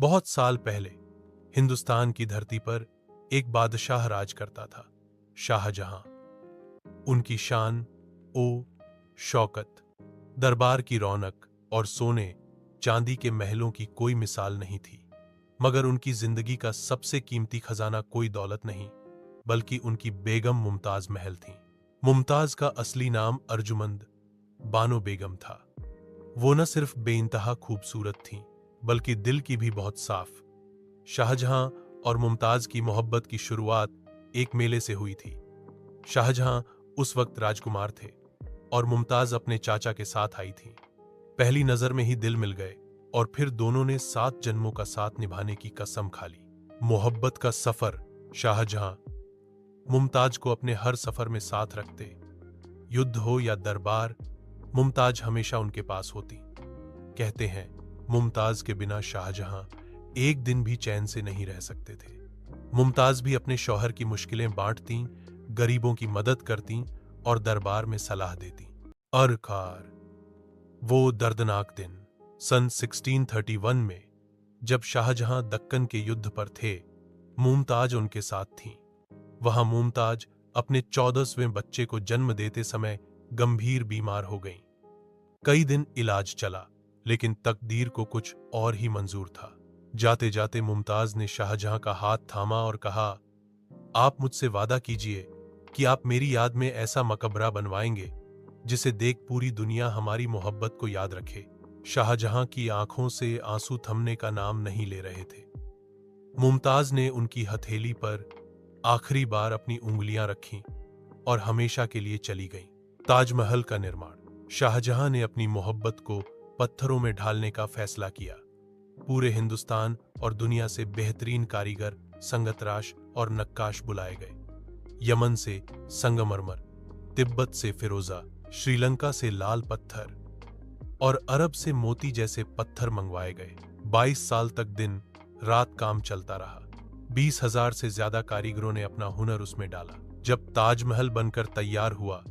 बहुत साल पहले हिंदुस्तान की धरती पर एक बादशाह राज करता था, शाहजहां। उनकी शान, शौकत, दरबार की रौनक और सोने चांदी के महलों की कोई मिसाल नहीं थी। मगर उनकी जिंदगी का सबसे कीमती खजाना कोई दौलत नहीं, बल्कि उनकी बेगम मुमताज महल थी। मुमताज का असली नाम अर्जुमंद बानो बेगम था। वो न सिर्फ बेइंतहा खूबसूरत थीं, बल्कि दिल की भी बहुत साफ। शाहजहां और मुमताज की मोहब्बत की शुरुआत एक मेले से हुई थी। शाहजहां उस वक्त राजकुमार थे और मुमताज अपने चाचा के साथ आई थी। पहली नजर में ही दिल मिल गए और फिर दोनों ने 7 जन्मों का साथ निभाने की कसम खा ली। मोहब्बत का सफर। शाहजहां मुमताज को अपने हर सफर में साथ रखते। युद्ध हो या दरबार, मुमताज हमेशा उनके पास होती। कहते हैं, मुमताज के बिना शाहजहां एक दिन भी चैन से नहीं रह सकते थे। मुमताज भी अपने शौहर की मुश्किलें बांटती, गरीबों की मदद करती और दरबार में सलाह देती। अरकार वो दर्दनाक दिन सन 1631 में, जब शाहजहां दक्कन के युद्ध पर थे, मुमताज उनके साथ थीं। वहां मुमताज अपने 14वें बच्चे को जन्म देते समय गंभीर बीमार हो गईं। कई दिन इलाज चला, लेकिन तकदीर को कुछ और ही मंजूर था। जाते जाते मुमताज ने शाहजहां का हाथ थामा और कहा, आप मुझसे वादा कीजिए कि आप मेरी याद में ऐसा मकबरा बनवाएंगे जिसे देख पूरी दुनिया हमारी मोहब्बत को याद रखे। शाहजहां की आंखों से आंसू थमने का नाम नहीं ले रहे थे। मुमताज ने उनकी हथेली पर आखिरी बार अपनी उंगलियां रखीं और हमेशा के लिए चली गईं। ताजमहल का निर्माण। शाहजहां ने अपनी मोहब्बत को पत्थरों में ढालने का फैसला किया। पूरे हिंदुस्तान और दुनिया से बेहतरीन कारीगर, संगतराश और नक्काश बुलाए गए। यमन से संगमरमर, तिब्बत से फिरोजा, श्रीलंका से लाल पत्थर और अरब से मोती जैसे पत्थर मंगवाए गए। 22 साल तक दिन रात काम चलता रहा। 20,000 से ज्यादा कारीगरों ने अपना हुनर उसमें डाला। जब ताजमहल बनकर तैयार हुआ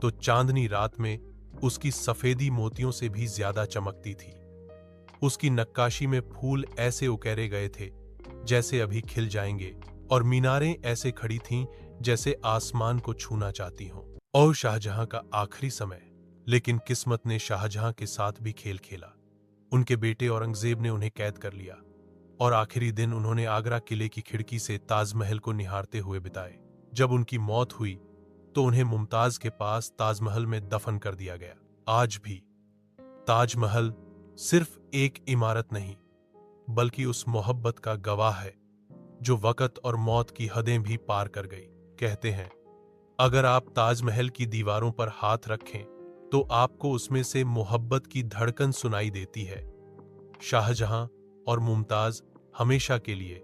तो चांदनी रात में उसकी सफेदी मोतियों से भी ज्यादा चमकती थी। उसकी नक्काशी में फूल ऐसे उकेरे गए थे जैसे अभी खिल जाएंगे, और मीनारें ऐसे खड़ी थीं जैसे आसमान को छूना चाहती हों। और शाहजहां का आखिरी समय। लेकिन किस्मत ने शाहजहां के साथ भी खेल खेला। उनके बेटे औरंगजेब ने उन्हें कैद कर लिया और आखिरी दिन उन्होंने आगरा किले की खिड़की से ताजमहल को निहारते हुए बिताए। जब उनकी मौत हुई तो उन्हें मुमताज के पास ताजमहल में दफन कर दिया गया। आज भी ताजमहल सिर्फ एक इमारत नहीं, बल्कि उस मोहब्बत का गवाह है जो वक्त और मौत की हदें भी पार कर गई। कहते हैं, अगर आप ताजमहल की दीवारों पर हाथ रखें तो आपको उसमें से मोहब्बत की धड़कन सुनाई देती है। शाहजहां और मुमताज हमेशा के लिए